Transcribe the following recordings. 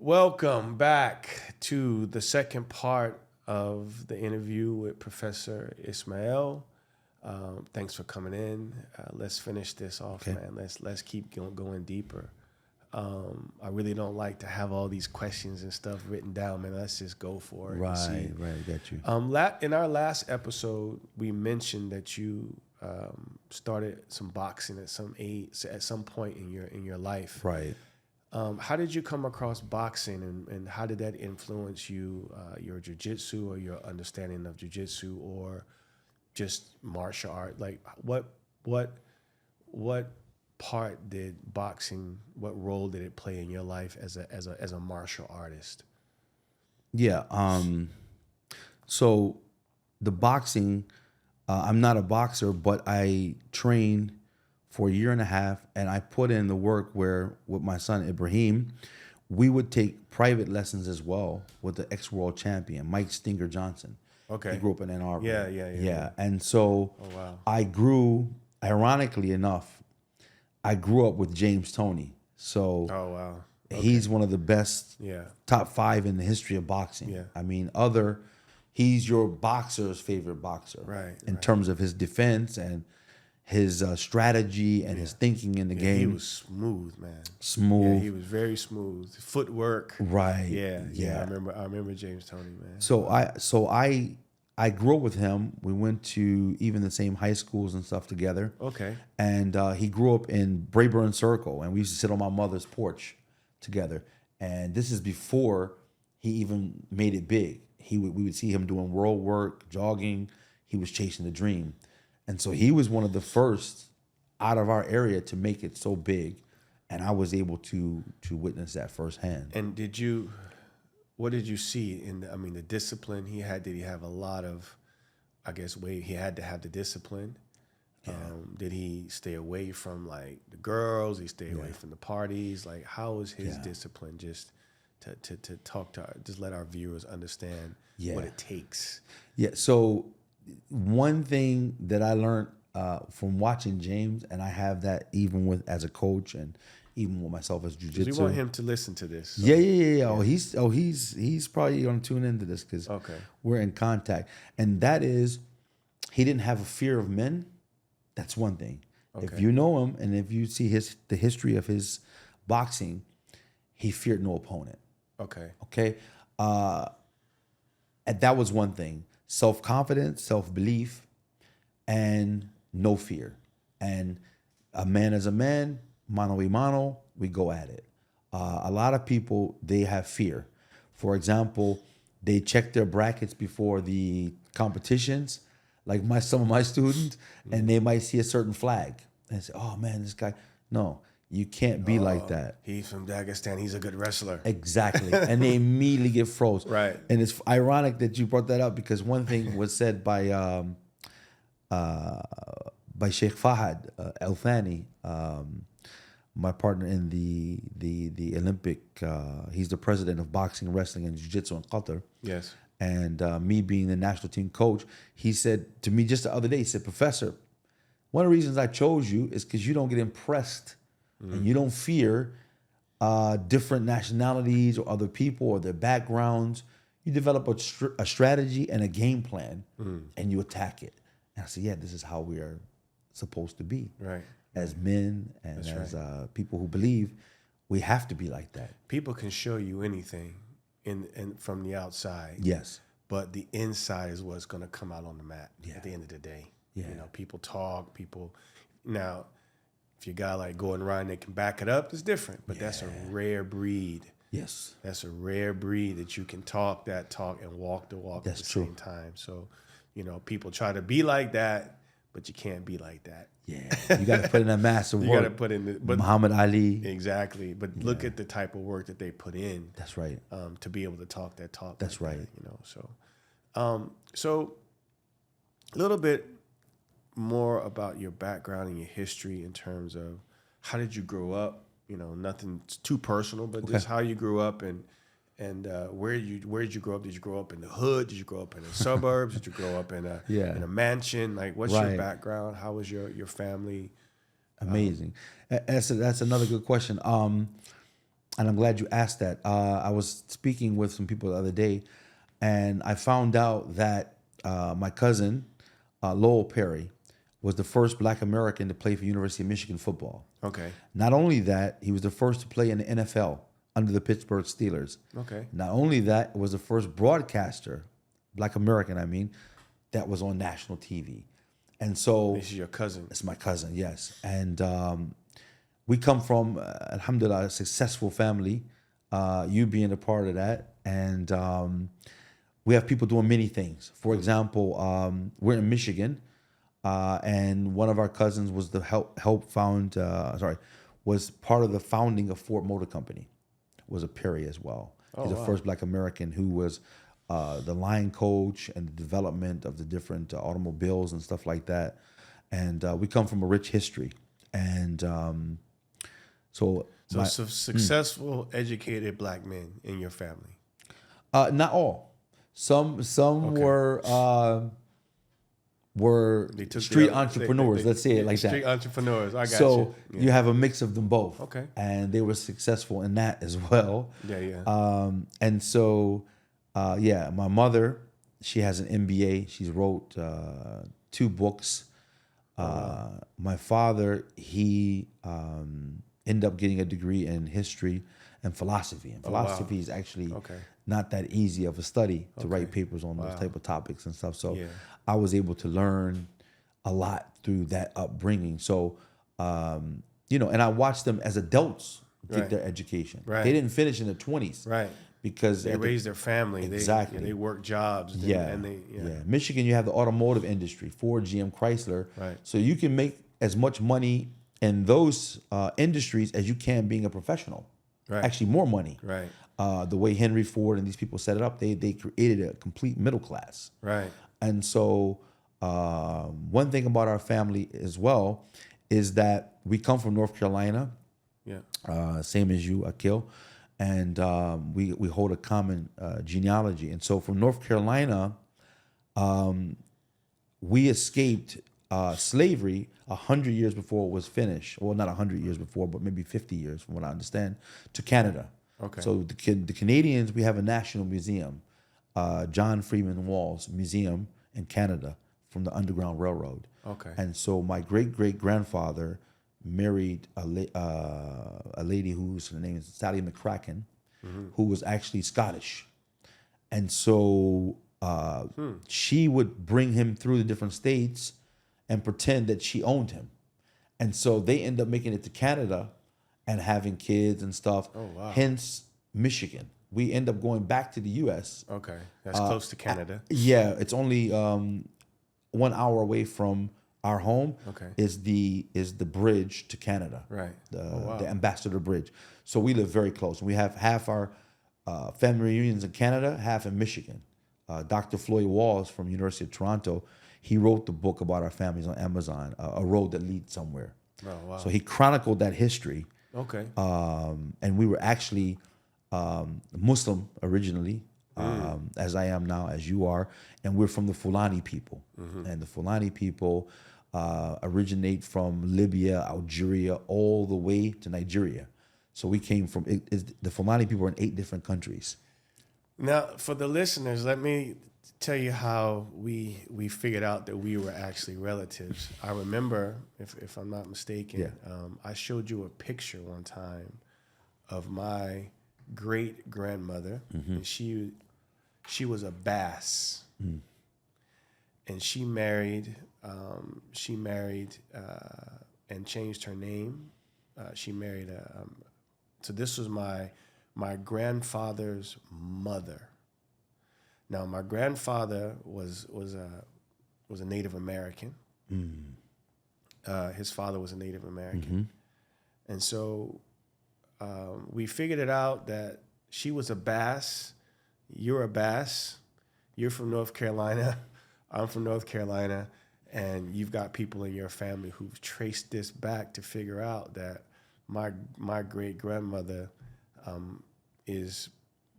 Welcome back to the second part of the interview with Professor Ismail. Thanks for coming in. Let's finish this off, man. Let's keep going deeper. I really don't like to have all these questions and stuff written down, man. Let's just go for it. Right, got you. In our last episode, we mentioned that you started some boxing at some point in your life. Right. How did you come across boxing, and how did that influence you, your jiu-jitsu or your understanding of jiu-jitsu or just martial art? Like what part did boxing, what role did it play in your life as a martial artist? Yeah. So the boxing, I'm not a boxer, but I trained for a year and a half, and I put in the work where with my son Ibrahim, we would take private lessons as well with the ex-world champion, Mike Stinger Johnson. Okay. He grew up in Ann Arbor. Yeah. And so wow. I grew, ironically enough, I grew up with James Toney. So wow. Okay. He's one of the best top 5 in the history of boxing. Yeah. I mean, he's your boxer's favorite boxer. Right. In terms of his defense and his strategy and his thinking in the game. He was smooth, man. Smooth. Yeah, he was very smooth. Footwork. Right. Yeah. I remember James Toney, man. So I grew up with him. We went to even the same high schools and stuff together. Okay. And he grew up in Brayburn Circle, and we used to sit on my mother's porch together. And this is before he even made it big. We would see him doing world work, jogging. He was chasing the dream. And so he was one of the first out of our area to make it so big, and I was able to witness that firsthand. And what did you see in the discipline he had? Did he have a lot of, he had to have the discipline? Yeah. Did he stay away from like the girls? Did he stay away from the parties? Like, how was his discipline? Just to talk to just let our viewers understand what it takes. Yeah. So one thing that I learned from watching James, and I have that even with as a coach and even with myself as jiu-jitsu. We want him to listen to this. So. Yeah. He's probably going to tune into this because we're in contact. And that is, he didn't have a fear of men. That's one thing. Okay. If you know him and if you see the history of his boxing, he feared no opponent. Okay. And that was one thing. Self-confidence, self-belief, and no fear. And a man is a man, mano a mano, we go at it. A lot of people, they have fear. For example, they check their brackets before the competitions, like some of my students, and they might see a certain flag and say, oh man, this guy. No, you can't be like that. He's from Dagestan. He's a good wrestler. Exactly. And they immediately get froze. Right. And it's ironic that you brought that up because one thing was said by Sheikh Fahad Al Thani, my partner in the Olympic. He's the president of boxing, wrestling, and jiu-jitsu in Qatar. Yes. And me being the national team coach, he said to me just the other day, he said, Professor, one of the reasons I chose you is because you don't get impressed and you don't fear different nationalities or other people or their backgrounds. You develop a strategy and a game plan and you attack it. And I said, yeah, this is how we are supposed to be. Right. As men and as people who believe, we have to be like that. People can show you anything in from the outside. Yes. But the inside is what's going to come out on the mat at the end of the day. Yeah. People talk, now, if you got like Gordon Ryan, they can back it up, it's different. But that's a rare breed. Yes. That's a rare breed that you can talk that talk and walk the walk at the same time. So, people try to be like that, but you can't be like that. Yeah. You got to put in a massive work. You got to put in Muhammad Ali. Exactly. But look at the type of work that they put in. That's right. To be able to talk that talk. That's like right. That, so a little bit more about your background and your history in terms of how did you grow up? Nothing too personal, but just how you grew up and where did you grow up? Did you grow up in the hood? Did you grow up in the suburbs? Did you grow up in a mansion? Like, what's your background? How was your family? Amazing. That's another good question. and I'm glad you asked that. I was speaking with some people the other day, and I found out that my cousin, Lowell Perry, was the first Black American to play for University of Michigan football. Okay. Not only that, he was the first to play in the NFL under the Pittsburgh Steelers. Okay. Not only that, it was the first broadcaster, Black American, I mean, that was on national TV. And so This is your cousin. it's my cousin, yes. And we come from, alhamdulillah, a successful family, you being a part of that. And we have people doing many things. For example, we're in Michigan, and one of our cousins was the was part of the founding of Ford Motor Company, was a Perry as well. He's the first Black American who was the line coach and the development of the different automobiles and stuff like that. And we come from a rich history. And so Successful, educated Black men in your family. not all. Some were They took street the- entrepreneurs. Let's say it like that. Street entrepreneurs. I got So you. you have a mix of them both. Okay. And they were successful in that as well. Yeah. And so, my mother, she has an MBA. She's wrote 2 books. My father, he ended up getting a degree in history and philosophy. And philosophy is actually not that easy of a study to write papers on those type of topics and stuff. So I was able to learn a lot through that upbringing. So, and I watched them as adults get their education. Right. They didn't finish in their 20s. Right. Because They raised their family. Exactly. They work jobs. And they. Michigan, you have the automotive industry, Ford, GM, Chrysler. Right. So you can make as much money in those industries as you can being a professional. Right. Actually, more money. Right. The way Henry Ford and these people set it up, they created a complete middle class. Right. And so one thing about our family as well is that we come from North Carolina. Yeah. Same as you, Akil. And we hold a common genealogy. And so from North Carolina, we escaped slavery 100 years before it was finished. Well, not 100 years before, but maybe 50 years from what I understand, to Canada. Okay. So the Canadians, we have a national museum, John Freeman Walls Museum in Canada from the Underground Railroad. Okay. And so my great-great-grandfather married a lady whose her name is Sally McCracken, who was actually Scottish. And so she would bring him through the different states and pretend that she owned him. And so they end up making it to Canada and having kids and stuff. Oh, wow. Hence Michigan. We end up going back to the U.S. Okay. That's close to Canada. Yeah, it's only 1 hour away from our home. Okay. Is the bridge to Canada. Right. The Ambassador Bridge. So we live very close. We have half our family reunions in Canada, half in Michigan. Dr. Floyd Walls from University of Toronto, he wrote the book about our families on Amazon, A Road That Leads Somewhere. Oh, wow. So he chronicled that history. Okay. And we were actually Muslim originally, as I am now, as you are, and we're from the Fulani people. And the Fulani people originate from Libya, Algeria, all the way to Nigeria. So we came from, the Fulani people are in 8 different countries. Now, for the listeners, let me tell you how we figured out that we were actually relatives. I remember, if I'm not mistaken, I showed you a picture one time of my great grandmother, and she was a Bass, and she married and changed her name. She married so this was my grandfather's mother. Now, my grandfather was a Native American. His father was a Native American, and so we figured it out that she was a Bass. You're a Bass. You're from North Carolina. I'm from North Carolina, and you've got people in your family who've traced this back to figure out that my great grandmother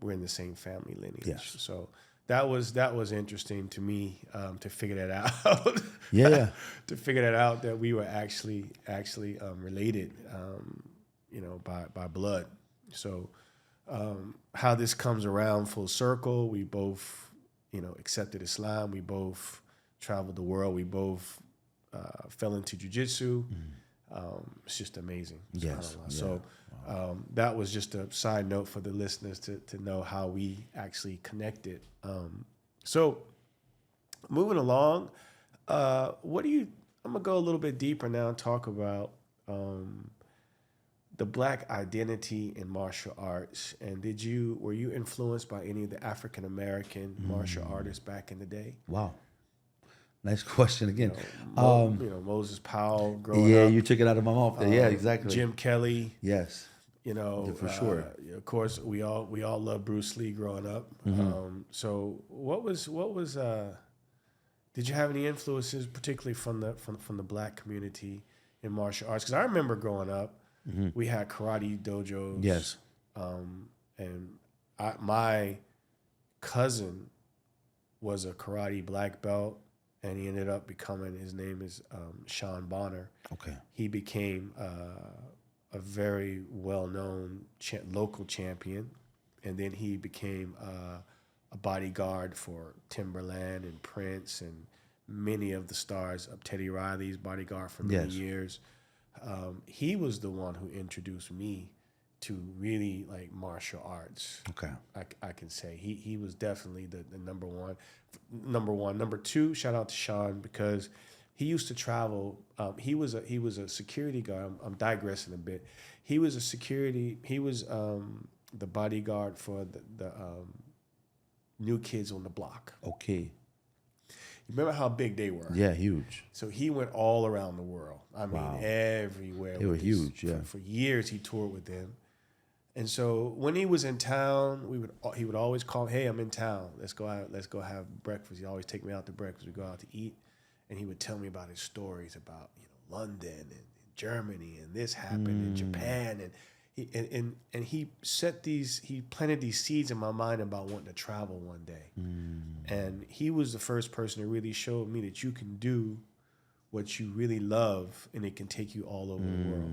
we're in the same family lineage. Yes. So that was interesting to me to figure that out. Yeah. To figure that out that we were actually related, by blood. So how this comes around full circle, we both, accepted Islam. We both traveled the world. We both fell into jiu-jitsu. It's just amazing. Yes. SubhanAllah. So that was just a side note for the listeners to know how we actually connected. So moving along, I'm going to go a little bit deeper now and talk about the Black identity in martial arts. And were you influenced by any of the African American martial artists back in the day? Wow. Nice question again. Moses Powell growing Yeah, up. you took it out of my mouth there. Yeah, exactly. Jim Kelly. Yes. Yeah, for sure. Of course, we all loved Bruce Lee growing up. So what was did you have any influences, particularly from the Black community in martial arts? Because I remember growing up, we had karate dojos. Yes. And my cousin was a karate black belt, and he ended up becoming, his name is Sean Bonner. Okay. He became a very well-known local champion, and then he became a bodyguard for Timberland and Prince and many of the stars of Teddy Riley's bodyguard for many years. He was the one who introduced me to really like martial arts. Okay. I can say he was definitely the number one. Number two, shout out to Sean, because he used to travel. He was a security guard. I'm digressing a bit. He was the bodyguard for the New Kids on the Block. Okay. You remember how big they were? Yeah, huge. So he went all around the world. I mean, everywhere. They were huge, yeah. For years, he toured with them. And so when he was in town, he would always call, "Hey, I'm in town. Let's go out. Let's go have breakfast." He'd always take me out to breakfast. We'd go out to eat, and he would tell me about his stories about London and Germany, and this happened in Japan, and he planted these seeds in my mind about wanting to travel one day. And he was the first person to really show me that you can do what you really love, and it can take you all over the world.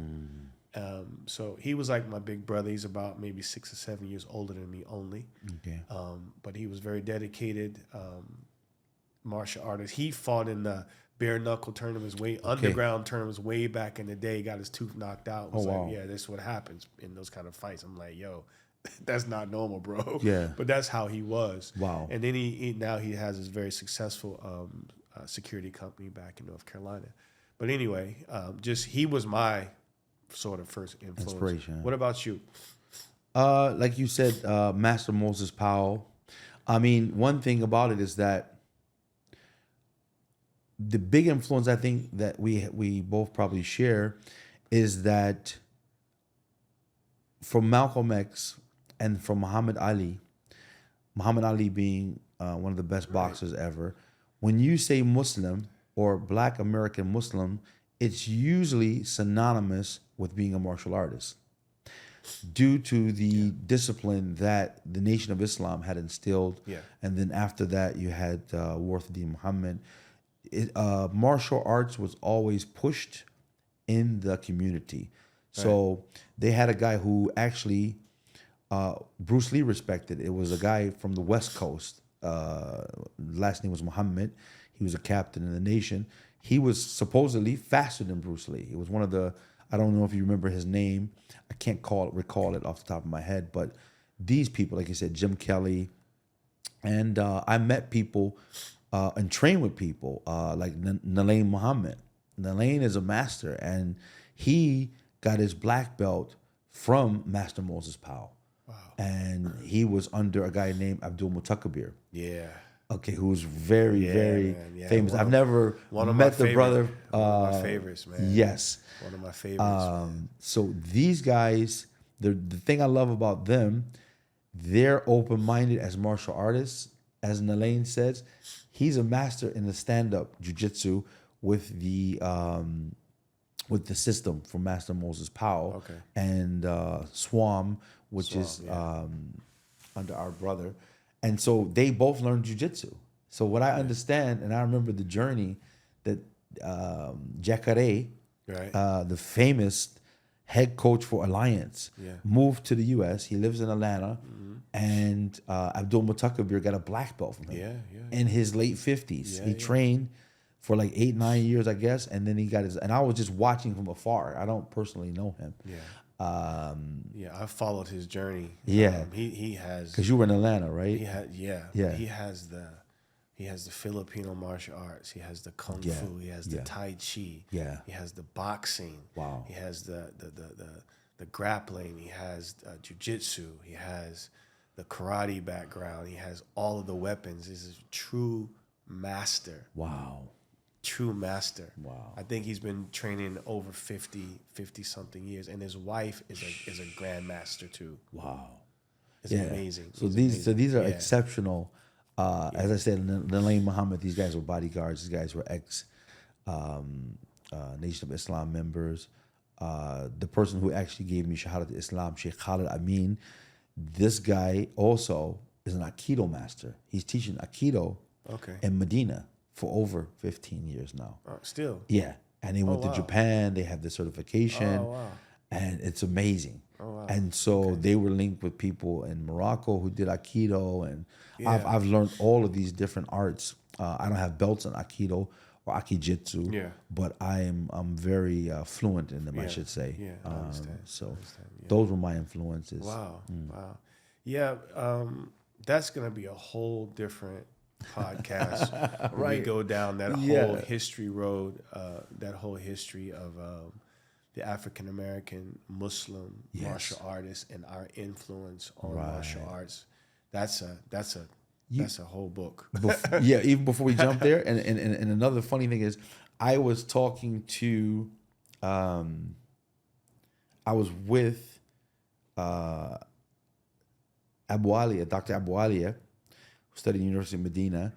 So he was like my big brother. He's about maybe 6 or 7 years older than me only. Okay. But he was very dedicated martial artist. He fought in the bare knuckle tournaments, underground tournaments way back in the day. Got his tooth knocked out. Was wow. like, yeah, this is what happens in those kind of fights. I'm like, yo, that's not normal, bro. Yeah. But that's how he was. Wow. And then now he has this very successful security company back in North Carolina. But anyway, he was my sort of first influence. Inspiration. What about you? Like you said, Master Moses Powell. I mean, one thing about it is that the big influence I think that we both probably share is that from Malcolm X and from Muhammad Ali being one of the best boxers ever, when you say Muslim or Black American Muslim, it's usually synonymous with being a martial artist due to the discipline that the Nation of Islam had instilled. Yeah. And then after that, you had Worth D. Muhammad. Martial arts was always pushed in the community. So they had a guy who actually Bruce Lee respected. It was a guy from the West Coast. Last name was Muhammad. He was a captain in the nation. He was supposedly faster than Bruce Lee. It was one of the, I don't know if you remember his name. I can't recall it off the top of my head. But these people, like you said, Jim Kelly, and I met people and trained with people like Nalain Muhammad. Nalain is a master, and he got his black belt from Master Moses Powell. Wow. And he was under a guy named Abdul Mutakabir. Yeah. Okay, who's very famous. I've never met the brother. One of my favorites, man. Yes. One of my favorites. So these guys, the thing I love about them, they're open-minded as martial artists. As Nalain says, he's a master in the stand-up jiu-jitsu with the system from Master Moses Powell and Swam, which is under our brother. And so they both learned jiu-jitsu. So what I understand, and I remember the journey that Jacare, the famous head coach for Alliance. Yeah. Moved to the U.S. He lives in Atlanta, and Abdul Mutakabir got a black belt from him. Yeah. In his late 50s, Yeah, he yeah. trained for like 8-9 years, I guess, and then he got his. And I was just watching from afar. I don't personally know him. Yeah. Yeah, I followed his journey. Yeah. He has, Because you were in Atlanta, right? yeah. He has the Filipino martial arts. He has the kung fu. He has the tai chi. Yeah. He has the boxing. Wow. He has the grappling. He has jiu-jitsu. He has the karate background. He has all of the weapons. He's a true master. Wow. True master. Wow. I think he's been training over 50 something years, and his wife is a grandmaster too. Wow. It's amazing. So He's these amazing. are exceptional. As I said, Nalaim Muhammad, these guys were bodyguards. These guys were ex Nation of Islam members. The person who actually gave me Shahadat Islam, Sheikh Khalid Amin, this guy also is an Aikido master. He's teaching Aikido in Medina for over 15 years now. Still. Yeah. And they went to Japan. They have the certification. Oh, wow. And it's amazing. Oh, wow. And so they were linked with people in Morocco who did Aikido. And Yeah. I've learned all of these different arts. I don't have belts in Aikido or Aikijitsu. Yeah. But I'm very fluent in them, I Yeah. should say. Yeah, I understand. So Yeah. those were my influences. Wow. Wow. Yeah. That's going to be a whole different podcast. When we go down that whole history road, that whole history of the African American Muslim martial artists and our influence on martial arts. That's a whole book. Even before we jump there, and another funny thing is, I was talking to, I was with Abu Alia, Dr. Abu Alia, who studied at the University of Medina.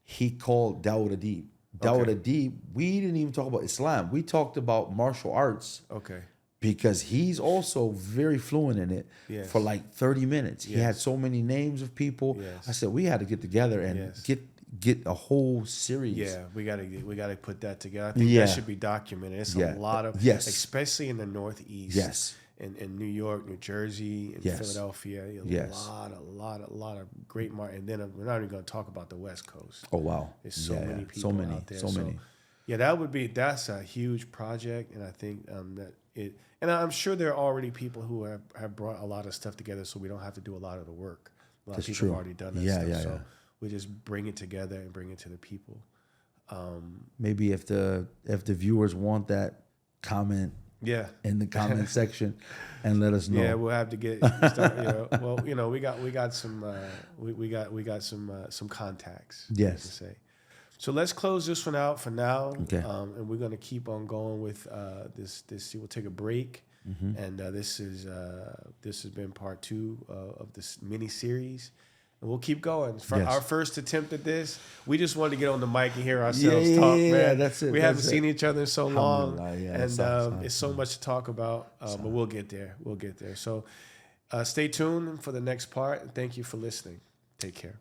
He called Dawood Adib. Dawood Adib, we didn't even talk about Islam. We talked about martial arts. Okay. Because he's also very fluent in it for like 30 minutes. He had so many names of people. Yes. I said, we had to get together and get a whole series. Yeah, we gotta put that together. I think that should be documented. It's a lot of, especially in the Northeast. Yes. In New York, New Jersey, in Philadelphia, a lot of great and then we're not even going to talk about the West Coast. Oh wow, there's so many people out there. So many. Yeah, that's a huge project, and I think that it. And I'm sure there are already people who have brought a lot of stuff together, so we don't have to do a lot of the work. A lot of people have already done that stuff. So we just bring it together and bring it to the people. Maybe if the viewers want that, comment in the comment section and let us know. Yeah, we'll have to get we got some contacts. Yes. To say. So let's close this one out for now. Okay. And we're gonna keep on going with this. We'll take a break, and this has been part 2 of this mini series. And we'll keep going. For our first attempt at this, we just wanted to get on the mic and hear ourselves talk, man. Yeah, that's it. We haven't seen each other in so long. And it's so much to talk about, but we'll get there. We'll get there. So stay tuned for the next part. Thank you for listening. Take care.